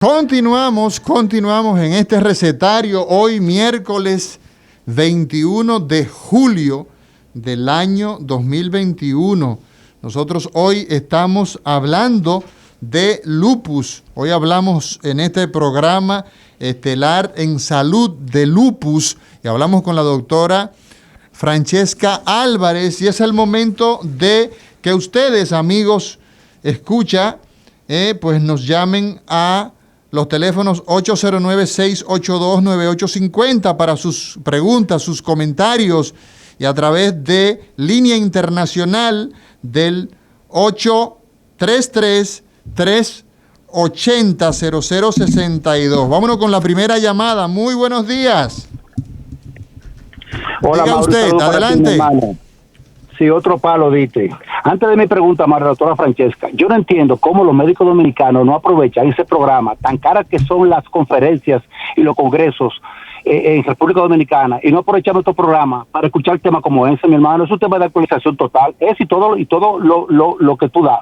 Continuamos en este recetario hoy miércoles 21 de julio del año 2021. Nosotros hoy estamos hablando de lupus. Hoy hablamos en este programa estelar en salud de lupus y hablamos con la doctora Francesca Álvarez y es el momento de que ustedes, amigos, pues nos llamen a los teléfonos 809-682-9850 para sus preguntas, sus comentarios y a través de línea internacional del 833-380-0062. Vámonos con la primera llamada. Muy buenos días. Hola, diga usted, adelante. Sí, otro palo diste. Antes de mi pregunta, doctora Francesca, yo no entiendo cómo los médicos dominicanos no aprovechan ese programa, tan caras que son las conferencias y los congresos en República Dominicana, y no aprovechar nuestro programa para escuchar temas como ese, mi hermano. Es un tema de actualización total, y todo lo que tú das.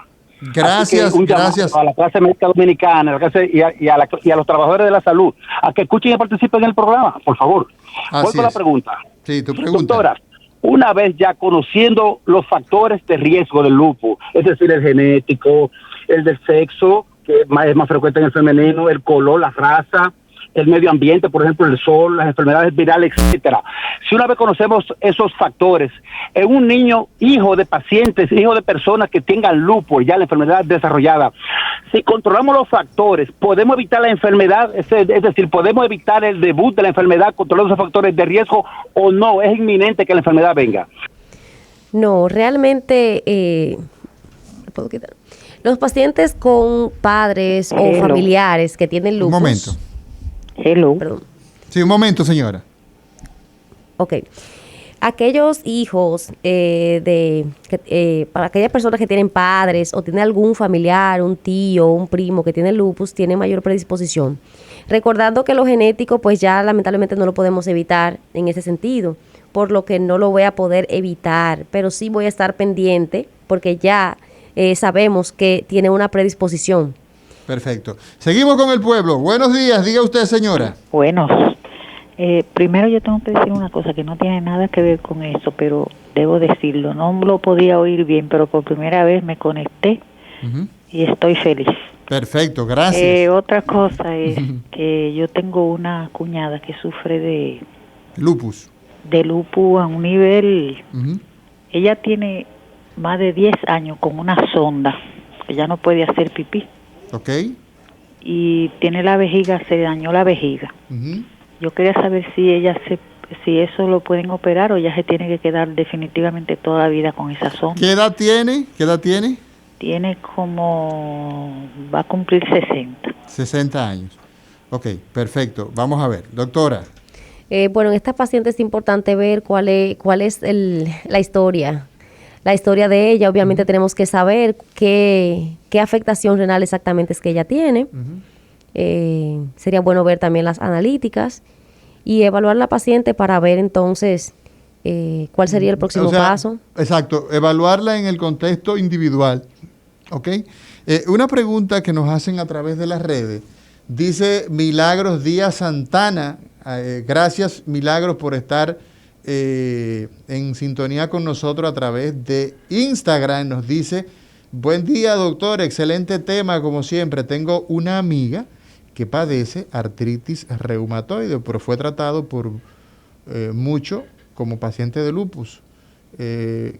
Gracias, gracias a la clase médica dominicana y a los trabajadores de la salud, a que escuchen y participen en el programa, por favor. Voy con la pregunta. Sí, tu pregunta. Doctora, una vez ya conociendo los factores de riesgo del lupus, es decir, el genético, el del sexo, que es más frecuente en el femenino, el color, la raza, el medio ambiente, por ejemplo, el sol, las enfermedades virales, etcétera. Si una vez conocemos esos factores, en un niño, hijo de pacientes, hijo de personas que tengan lupus, ya la enfermedad desarrollada, si controlamos los factores, podemos evitar la enfermedad, es decir, podemos evitar el debut de la enfermedad controlando esos factores de riesgo, o no, es inminente que la enfermedad venga. No, realmente, ¿puedo quitar? Los pacientes con padres o familiares que tienen lupus. Un momento. Perdón. Sí, un momento, señora. Ok. Aquellos hijos para aquellas personas que tienen padres o tienen algún familiar, un tío, un primo que tiene lupus, tiene mayor predisposición. Recordando que lo genético, pues ya lamentablemente no lo podemos evitar en ese sentido, por lo que no lo voy a poder evitar, pero sí voy a estar pendiente porque ya sabemos que tiene una predisposición. Perfecto. Seguimos con el pueblo. Buenos días, diga usted, señora. Buenos. Primero yo tengo que decir una cosa que no tiene nada que ver con eso, pero debo decirlo. No lo podía oír bien, pero por primera vez me conecté y estoy feliz. Perfecto, gracias. Otra cosa es que yo tengo una cuñada que sufre de lupus. De lupus a un nivel... Ella tiene más de 10 años con una sonda, que ya no puede hacer pipí. Ok. Y tiene la vejiga, se dañó la vejiga. Yo quería saber si si eso lo pueden operar o ya se tiene que quedar definitivamente toda la vida con esa sonda. ¿Qué edad tiene? Tiene va a cumplir 60. 60 años. Ok, perfecto. Vamos a ver. Doctora. Bueno, en esta paciente es importante ver cuál es la historia. La historia de ella, obviamente tenemos que saber qué afectación renal exactamente es que ella tiene. Sería bueno ver también las analíticas y evaluar la paciente para ver entonces cuál sería el próximo paso. Exacto, evaluarla en el contexto individual. ¿Ok? Una pregunta que nos hacen a través de las redes. Dice Milagros Díaz Santana, gracias Milagros por estar en sintonía con nosotros a través de Instagram. Nos dice: buen día, doctor, excelente tema como siempre. Tengo una amiga que padece artritis reumatoide, pero fue tratado por mucho como paciente de lupus. ¿Qué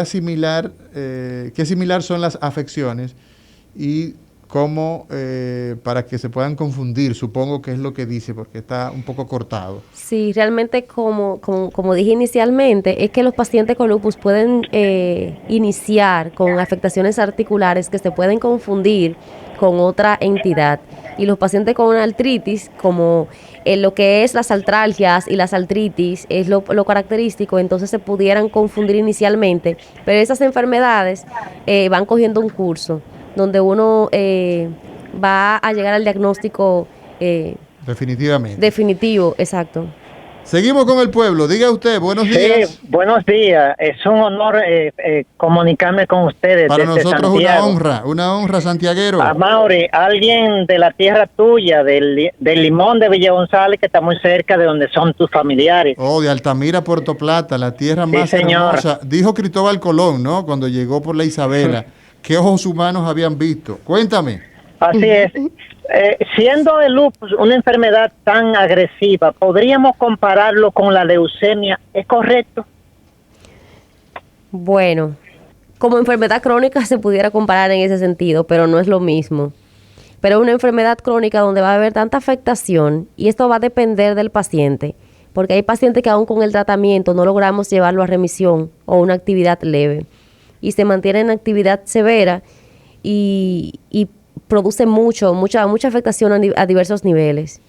similar son las afecciones y cómo, para que se puedan confundir? Supongo que es lo que dice, porque está un poco cortado. Sí, realmente como dije inicialmente, es que los pacientes con lupus pueden iniciar con afectaciones articulares que se pueden confundir con otra entidad. Y los pacientes con una artritis, como lo que es las artralgias y las artritis, es lo característico, entonces se pudieran confundir inicialmente. Pero esas enfermedades van cogiendo un curso donde uno va a llegar al diagnóstico definitivamente. Definitivo, exacto. Seguimos con el pueblo. Diga usted, buenos días. Sí, buenos días. Es un honor comunicarme con ustedes. Para desde nosotros Santiago. una honra, santiaguero. Amaury, alguien de la tierra tuya, del Limón de Villa González, que está muy cerca de donde son tus familiares. Oh, de Altamira, Puerto Plata, la tierra Sí, más señor. hermosa. Dijo Cristóbal Colón, ¿no? Cuando llegó por la Isabela. ¿Qué ojos humanos habían visto? Cuéntame. Así es. Siendo el lupus una enfermedad tan agresiva, ¿podríamos compararlo con la leucemia? ¿Es correcto? Bueno, como enfermedad crónica se pudiera comparar en ese sentido, pero no es lo mismo. Pero es una enfermedad crónica donde va a haber tanta afectación y esto va a depender del paciente, porque hay pacientes que aún con el tratamiento no logramos llevarlo a remisión o una actividad leve y se mantiene en actividad severa y produce mucha afectación a diversos niveles.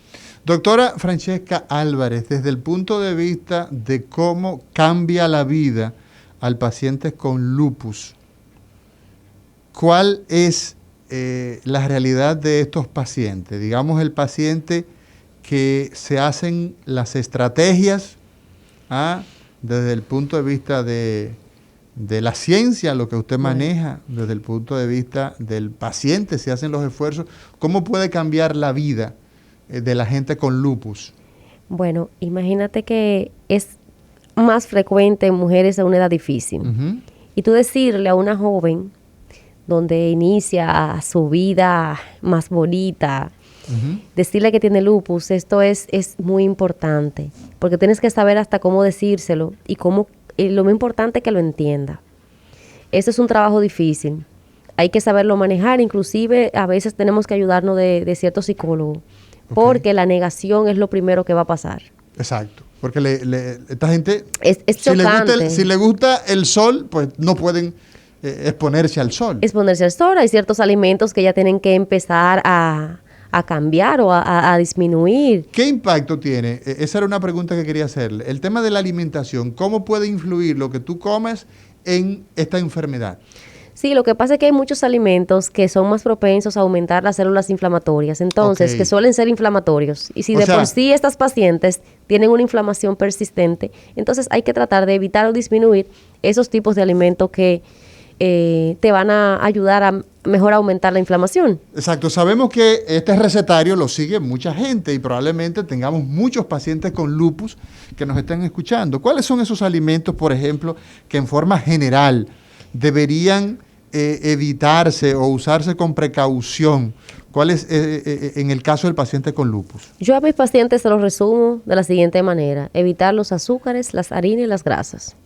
Doctora Francesca Álvarez, desde el punto de vista de cómo cambia la vida al paciente con lupus, ¿cuál es la realidad de estos pacientes? Digamos, el paciente que se hacen las estrategias desde el punto de vista de la ciencia, lo que usted maneja, desde el punto de vista del paciente, se hacen los esfuerzos. ¿Cómo puede cambiar la vida de la gente con lupus? Bueno, imagínate que es más frecuente en mujeres a una edad difícil. Y tú decirle a una joven donde inicia su vida más bonita, decirle que tiene lupus, esto es muy importante, porque tienes que saber hasta cómo decírselo y lo más importante es que lo entienda. Eso es un trabajo difícil. Hay que saberlo manejar, inclusive a veces tenemos que ayudarnos de cierto psicólogo, porque la negación es lo primero que va a pasar. Exacto, porque esta gente, es chocante. Si le gusta el sol, pues no pueden exponerse al sol. Exponerse al sol, hay ciertos alimentos que ya tienen que empezar a cambiar o a disminuir. ¿Qué impacto tiene? Esa era una pregunta que quería hacerle. El tema de la alimentación, ¿cómo puede influir lo que tú comes en esta enfermedad? Sí, lo que pasa es que hay muchos alimentos que son más propensos a aumentar las células inflamatorias, entonces, que suelen ser inflamatorios. Y si por sí estas pacientes tienen una inflamación persistente, entonces hay que tratar de evitar o disminuir esos tipos de alimentos que te van a ayudar a mejor aumentar la inflamación. Exacto, sabemos que este recetario lo sigue mucha gente y probablemente tengamos muchos pacientes con lupus que nos están escuchando. ¿Cuáles son esos alimentos, por ejemplo, que en forma general deberían evitarse o usarse con precaución? ¿Cuál es en el caso del paciente con lupus? Yo a mis pacientes se los resumo de la siguiente manera: evitar los azúcares, las harinas y las grasas.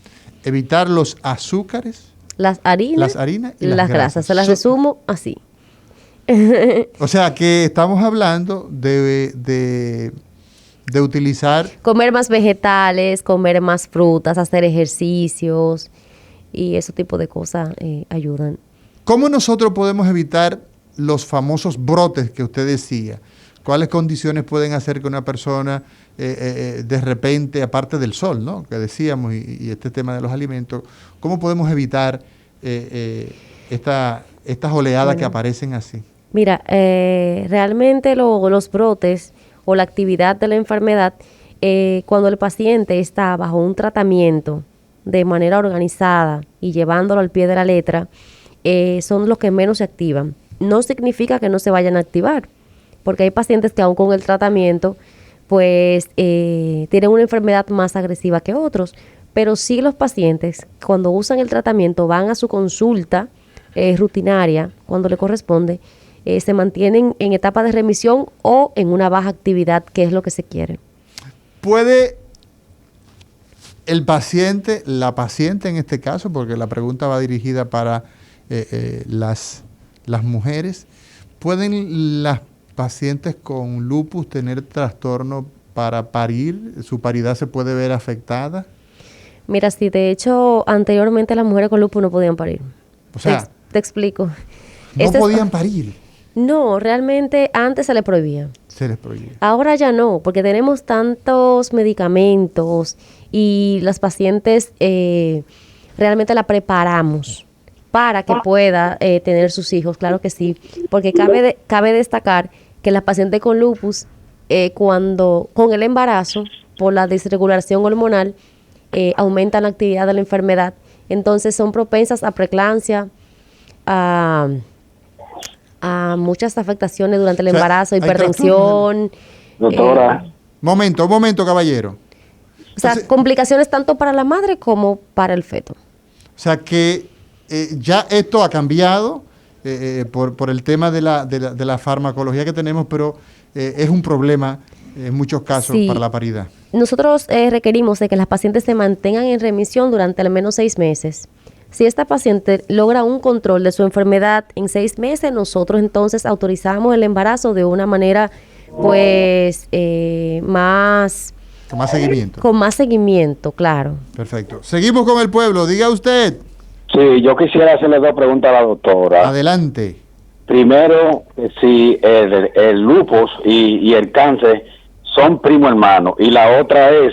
Evitar los azúcares, las harinas y las grasas. Se las resumo así. O sea que estamos hablando de utilizar... Comer más vegetales, comer más frutas, hacer ejercicios y ese tipo de cosas ayudan. ¿Cómo nosotros podemos evitar los famosos brotes que usted decía? ¿Cuáles condiciones pueden hacer que una persona de repente, aparte del sol, ¿no?, que decíamos, y este tema de los alimentos, cómo podemos evitar estas oleadas que aparecen así? Mira, realmente los brotes o la actividad de la enfermedad, cuando el paciente está bajo un tratamiento de manera organizada y llevándolo al pie de la letra, son los que menos se activan. No significa que no se vayan a activar, porque hay pacientes que aún con el tratamiento pues tienen una enfermedad más agresiva que otros, pero sí los pacientes cuando usan el tratamiento van a su consulta rutinaria cuando le corresponde, se mantienen en etapa de remisión o en una baja actividad, que es lo que se quiere. ¿Puede el paciente, la paciente en este caso, porque la pregunta va dirigida para las mujeres, ¿pueden las pacientes con lupus tener trastorno para parir? ¿Su paridad se puede ver afectada? Mira, sí, de hecho, anteriormente las mujeres con lupus no podían parir. O sea, te explico. ¿No podían parir? No, realmente antes se les prohibía. Se les prohibía. Ahora ya no, porque tenemos tantos medicamentos y las pacientes realmente la preparamos para que pueda tener sus hijos, claro que sí, porque cabe destacar que la paciente con lupus, cuando con el embarazo, por la desregulación hormonal, aumentan la actividad de la enfermedad. Entonces son propensas a preeclampsia, a muchas afectaciones durante el embarazo, hipertensión. Doctora. Momento, caballero. O sea, Entonces, complicaciones tanto para la madre como para el feto. O sea que ya esto ha cambiado por el tema de la farmacología que tenemos, pero es un problema en muchos casos para la paridad. Nosotros requerimos de que las pacientes se mantengan en remisión durante al menos 6 meses. Si esta paciente logra un control de su enfermedad en 6 meses, nosotros entonces autorizamos el embarazo de una manera, pues, más... Con más seguimiento. Con más seguimiento, claro. Perfecto. Seguimos con el pueblo. Diga usted. Sí, yo quisiera hacerle 2 preguntas a la doctora. Adelante. Primero, si el lupus y el cáncer son primo hermanos. Y la otra es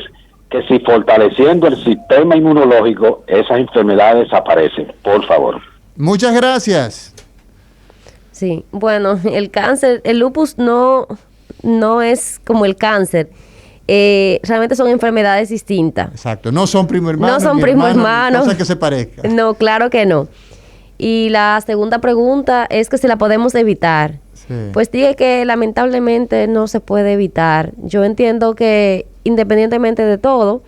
que si fortaleciendo el sistema inmunológico, esas enfermedades desaparecen. Por favor. Muchas gracias. Sí, bueno, el cáncer, el lupus no es como el cáncer. Realmente son enfermedades distintas. Exacto, no son primo hermanos. No son primo hermanos. Cosa que se parezca. No, claro que no. Y la segunda pregunta es que si la podemos evitar. Sí. Pues dije que lamentablemente no se puede evitar. Yo entiendo que independientemente de todo,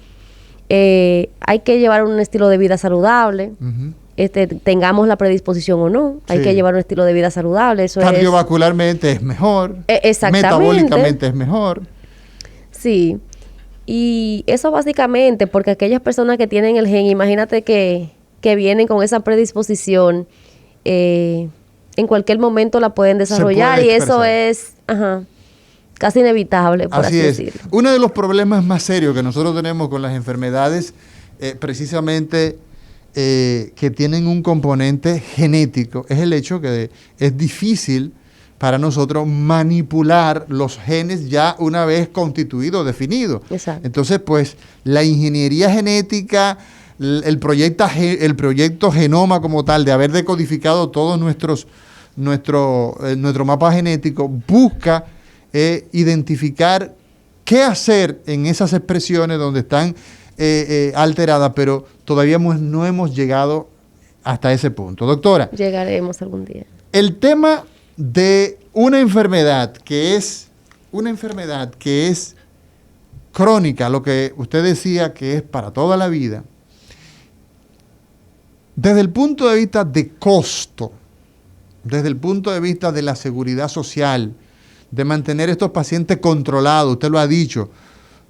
hay que llevar un estilo de vida saludable. Uh-huh. Tengamos la predisposición o no, hay que llevar un estilo de vida saludable. Eso cardiovascularmente es mejor. Exactamente. Metabólicamente es mejor. Sí. Y eso básicamente porque aquellas personas que tienen el gen, imagínate que vienen con esa predisposición, en cualquier momento la pueden desarrollar y eso es casi inevitable, por así decirlo. Uno de los problemas más serios que nosotros tenemos con las enfermedades, precisamente que tienen un componente genético, es el hecho que es difícil para nosotros manipular los genes ya una vez constituidos, definidos. Exacto. Entonces, pues, la ingeniería genética, el proyecto Genoma como tal, de haber decodificado todos nuestro mapa genético, busca identificar qué hacer en esas expresiones donde están alteradas, pero todavía no hemos llegado hasta ese punto. Doctora. Llegaremos algún día. El tema de una enfermedad que es crónica, lo que usted decía que es para toda la vida, desde el punto de vista de costo, desde el punto de vista de la seguridad social, de mantener estos pacientes controlados, usted lo ha dicho,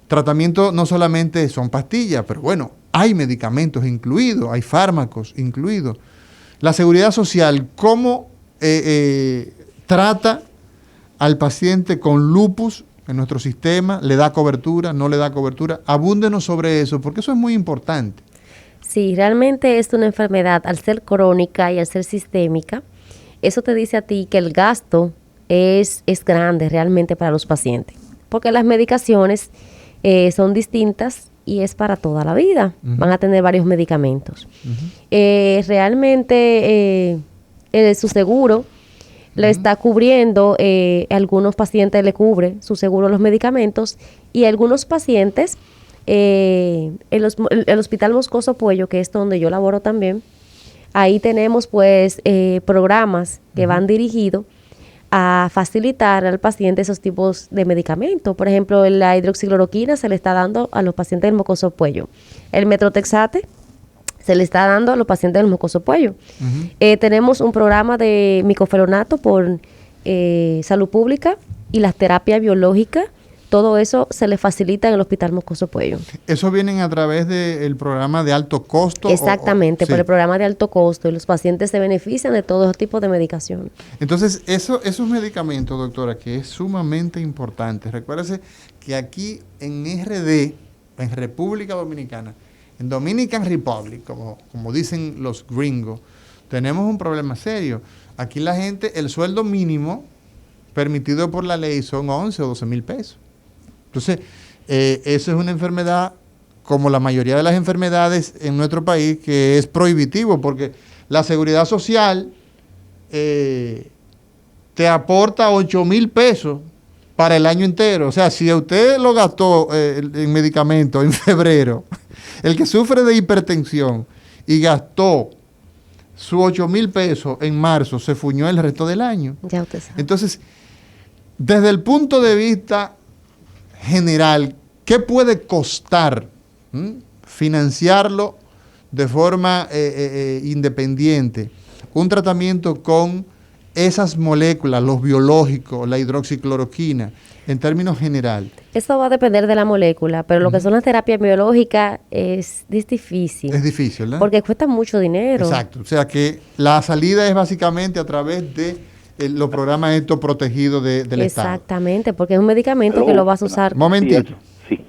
tratamiento no solamente son pastillas, pero bueno, hay medicamentos incluidos, hay fármacos incluidos. La seguridad social, ¿cómo trata al paciente con lupus en nuestro sistema? ¿Le da cobertura? ¿No le da cobertura? Abúndenos sobre eso, porque eso es muy importante. Sí, realmente es una enfermedad, al ser crónica y al ser sistémica, eso te dice a ti que el gasto es grande realmente para los pacientes, porque las medicaciones son distintas y es para toda la vida. Uh-huh. Van a tener varios medicamentos. Uh-huh. Realmente su seguro le está cubriendo, algunos pacientes le cubre su seguro los medicamentos y algunos pacientes, el Hospital Moscoso Puello, que es donde yo laboro también, ahí tenemos pues programas que van dirigidos a facilitar al paciente esos tipos de medicamentos. Por ejemplo, la hidroxicloroquina se le está dando a los pacientes del mucoso puello. El metrotexate se le está dando a los pacientes del mucoso puello. Uh-huh. Tenemos un programa de micofenonato por salud pública y las terapias biológicas. Todo eso se le facilita en el Hospital Moscoso Puello. ¿Eso vienen a través del programa de alto costo? Exactamente, por el programa de alto costo. Y los pacientes se benefician de todo tipo de medicación. Entonces, esos medicamentos, doctora, que es sumamente importante. Recuérdese que aquí en RD, en República Dominicana, en Dominican Republic, como dicen los gringos, tenemos un problema serio. Aquí la gente, el sueldo mínimo permitido por la ley son 11 o 12 mil pesos. Entonces, eso es una enfermedad, como la mayoría de las enfermedades en nuestro país, que es prohibitivo, porque la seguridad social te aporta 8 mil pesos para el año entero. O sea, si usted lo gastó en medicamentos en febrero, el que sufre de hipertensión y gastó sus 8,000 pesos en marzo, se fuñó el resto del año. Ya usted sabe. Entonces, desde el punto de vista general, ¿qué puede costar financiarlo de forma independiente? Un tratamiento con esas moléculas, los biológicos, la hidroxicloroquina, en términos general. Eso va a depender de la molécula, pero lo que son las terapias biológicas es difícil. Es difícil, ¿verdad? Porque cuesta mucho dinero. Exacto. O sea que la salida es básicamente a través de los programas estos protegidos del Estado. Exactamente, porque es un medicamento que lo vas a usar. Momentito. Sí.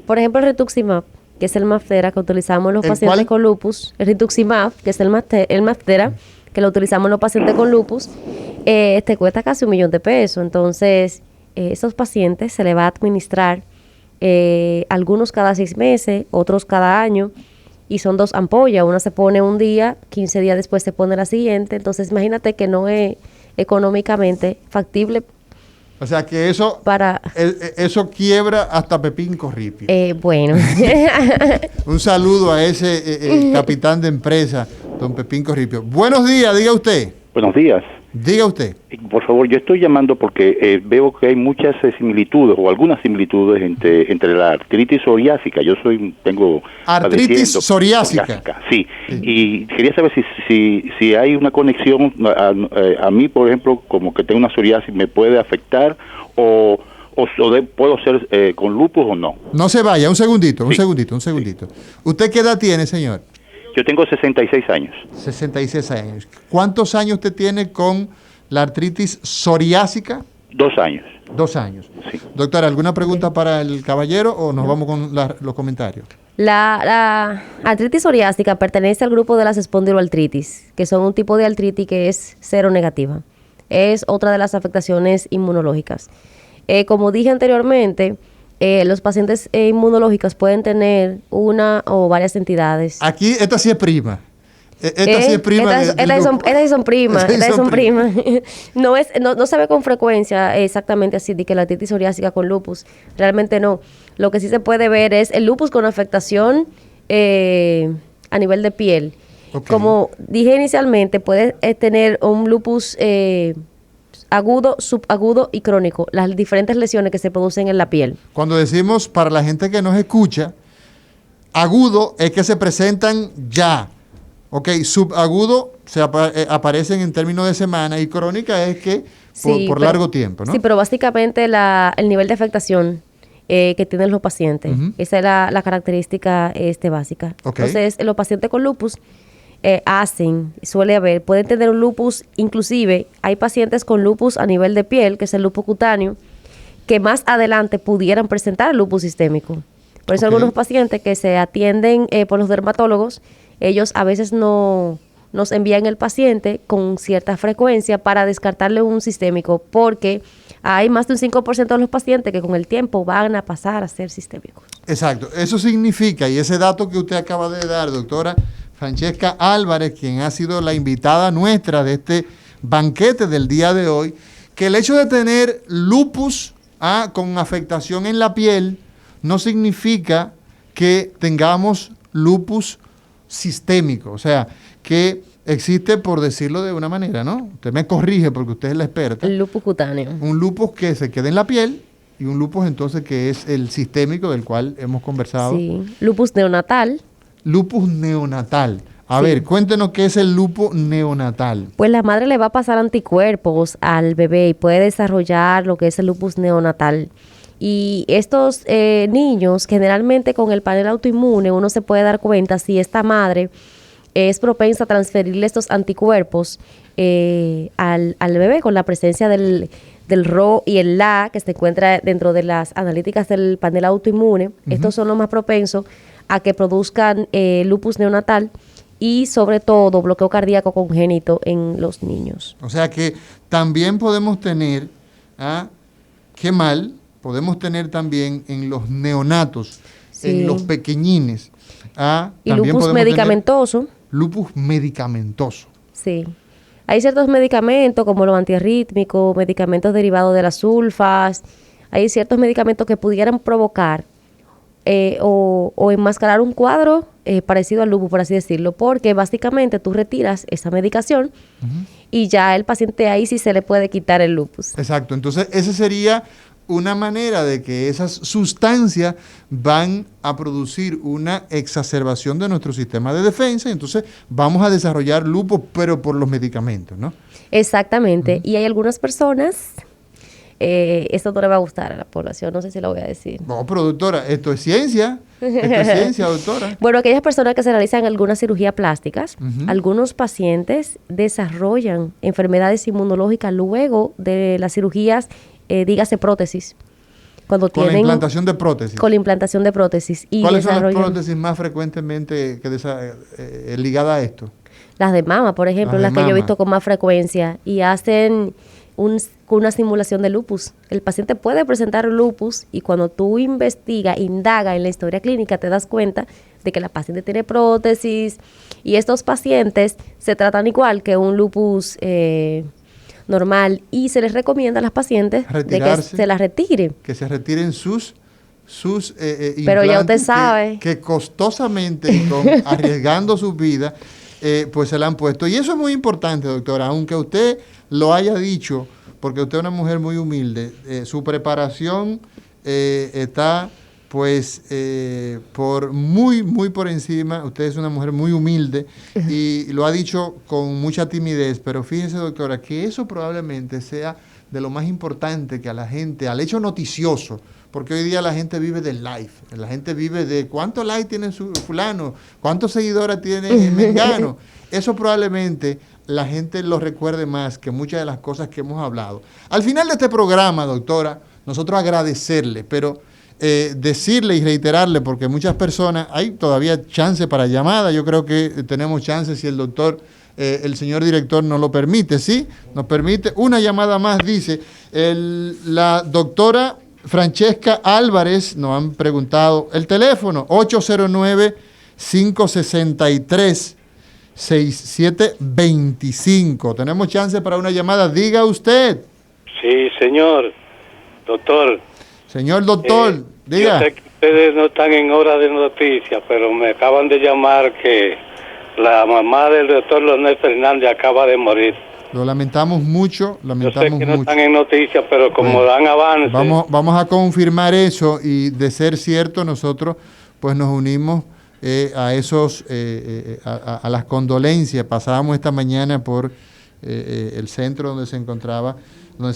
Por ejemplo, el rituximab, que es el Maptera que utilizamos en los ¿El pacientes cuál? con lupus. El rituximab, que es el Maptera, que lo utilizamos en los pacientes con lupus, te cuesta casi 1 millón de pesos. Entonces, esos pacientes se le va a administrar algunos cada 6 meses, otros cada año, y son 2 ampollas. Una se pone un día, 15 días después se pone la siguiente. Entonces, imagínate que no es económicamente factible. O sea que eso quiebra hasta Pepín Corripio. Bueno. Un saludo a ese capitán de empresa, don Pepín Corripio. Buenos días, diga usted. Buenos días. Diga usted. Por favor, yo estoy llamando porque veo que hay muchas similitudes o algunas similitudes entre la artritis psoriásica. Tengo Artritis padeciendo psoriásica. Sí. Y quería saber si hay una conexión a mí, por ejemplo, como que tengo una psoriasis, ¿me puede afectar o puedo ser con lupus o no? No se vaya, un segundito. Sí. ¿Usted qué edad tiene, señor? Yo tengo 66 años. 66 años. ¿Cuántos años usted tiene con la artritis psoriásica? 2 años. 2 años. Sí. Doctora, ¿alguna pregunta para el caballero o nos vamos con los comentarios? La artritis psoriásica pertenece al grupo de las espondiloartritis, que son un tipo de artritis que es seronegativa. Es otra de las afectaciones inmunológicas. Como dije anteriormente, los pacientes inmunológicos pueden tener una o varias entidades. Aquí, esta sí es prima. Esta sí es prima. Estas sí son primas. No se ve con frecuencia exactamente así, de que la artritis psoriásica con lupus. Realmente no. Lo que sí se puede ver es el lupus con afectación a nivel de piel. Okay. Como dije inicialmente, puede tener un lupus agudo, subagudo y crónico, las diferentes lesiones que se producen en la piel. Cuando decimos, para la gente que nos escucha, agudo es que se presentan ya. Ok, subagudo aparecen en términos de semana y crónica es que por largo tiempo, ¿no? Sí, pero básicamente el nivel de afectación que tienen los pacientes, esa es la característica básica. Okay. Entonces, los pacientes con lupus pueden tener un lupus, inclusive hay pacientes con lupus a nivel de piel, que es el lupus cutáneo, que más adelante pudieran presentar el lupus sistémico. Por eso algunos pacientes que se atienden por los dermatólogos, ellos a veces nos envían el paciente con cierta frecuencia para descartarle un sistémico, porque hay más de un 5% de los pacientes que con el tiempo van a pasar a ser sistémicos. Exacto. Eso significa, y ese dato que usted acaba de dar, doctora Francesca Álvarez, quien ha sido la invitada nuestra de este banquete del día de hoy, que el hecho de tener lupus con afectación en la piel no significa que tengamos lupus sistémico, o sea, que existe, por decirlo de una manera, ¿no? Usted me corrige porque usted es la experta. El lupus cutáneo. Un lupus que se queda en la piel y un lupus entonces que es el sistémico del cual hemos conversado. Sí, lupus neonatal. Lupus neonatal. A ver, cuéntenos qué es el lupus neonatal. Pues la madre le va a pasar anticuerpos al bebé y puede desarrollar lo que es el lupus neonatal. Y estos niños, generalmente con el panel autoinmune, uno se puede dar cuenta si esta madre es propensa a transferirle estos anticuerpos al bebé con la presencia del RO y el LA, que se encuentra dentro de las analíticas del panel autoinmune. Estos son los más propensos a que produzcan lupus neonatal y sobre todo bloqueo cardíaco congénito en los niños. O sea que también podemos tener, qué mal, podemos tener también en los neonatos, en los pequeñines. Y lupus medicamentoso. Lupus medicamentoso. Sí. Hay ciertos medicamentos como los antiarrítmicos, medicamentos derivados de las sulfas, hay ciertos medicamentos que pudieran provocar o enmascarar un cuadro parecido al lupus, por así decirlo, porque básicamente tú retiras esa medicación y ya el paciente ahí sí se le puede quitar el lupus. Exacto, entonces esa sería una manera de que esas sustancias van a producir una exacerbación de nuestro sistema de defensa y entonces vamos a desarrollar lupus, pero por los medicamentos, ¿no? Exactamente, y hay algunas personas... esto no le va a gustar a la población, no sé si lo voy a decir. No, pero doctora, esto es ciencia, doctora. Bueno, aquellas personas que se realizan algunas cirugías plásticas, algunos pacientes desarrollan enfermedades inmunológicas luego de las cirugías, dígase prótesis. Cuando Con la tienen, implantación de prótesis. Con la implantación de prótesis. Y ¿Cuáles son las prótesis más frecuentemente ligadas a esto? Las de mama, por ejemplo, las que yo he visto con más frecuencia y hacen una simulación de lupus. El paciente puede presentar lupus y cuando tú indagas en la historia clínica te das cuenta de que la paciente tiene prótesis y estos pacientes se tratan igual que un lupus normal y se les recomienda a las pacientes de que se las retiren. Que se retiren sus pero ya usted sabe que costosamente, arriesgando su vida, pues se la han puesto. Y eso es muy importante, doctora, aunque usted lo haya dicho, porque usted es una mujer muy humilde, su preparación está pues muy por encima. Usted es una mujer muy humilde y lo ha dicho con mucha timidez, pero fíjese, doctora, que eso probablemente sea de lo más importante que a la gente, al hecho noticioso, porque hoy día la gente vive del live, la gente vive de cuántos likes tiene su fulano, cuántos seguidores tiene mengano. Eso probablemente la gente lo recuerde más que muchas de las cosas que hemos hablado. Al final de este programa, doctora, nosotros agradecerle, pero decirle y reiterarle, porque muchas personas, hay todavía chance para llamada, yo creo que tenemos chance si el doctor, el señor director nos lo permite, ¿sí? Nos permite una llamada más, dice, la doctora Francesca Álvarez, nos han preguntado, el teléfono 809-563-6725. Tenemos chance para una llamada, diga usted. Sí, señor, doctor. Señor doctor, diga. Yo sé que ustedes no están en hora de noticias, pero me acaban de llamar que la mamá del doctor Leonel Fernández acaba de morir. Lo lamentamos mucho, Yo sé que no mucho. están en noticias, pero como dan avance... Vamos a confirmar eso y de ser cierto nosotros pues nos unimos a esos a las condolencias. Pasábamos esta mañana por el centro donde se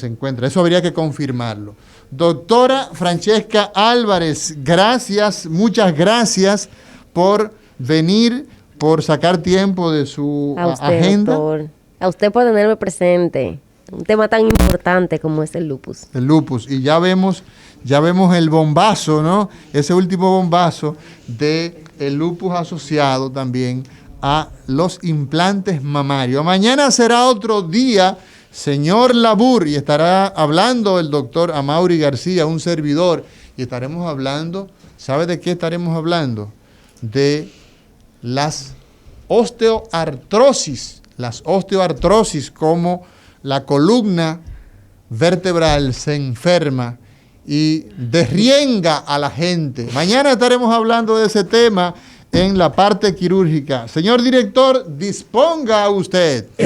encuentra. Eso habría que confirmarlo. Doctora Francesca Álvarez, gracias, muchas gracias por venir, por sacar tiempo de su agenda. Doctor. A usted por tenerme presente. Un tema tan importante como es el lupus. El lupus. Y ya vemos el bombazo, ¿no? Ese último bombazo de el lupus asociado también a los implantes mamarios. Mañana será otro día, señor Labur, y estará hablando el doctor Amaury García, un servidor, y estaremos hablando, ¿sabe de qué estaremos hablando? De las osteoartrosis. Las osteoartrosis, como la columna vertebral se enferma y derrienga a la gente. Mañana estaremos hablando de ese tema en la parte quirúrgica. Señor director, disponga usted.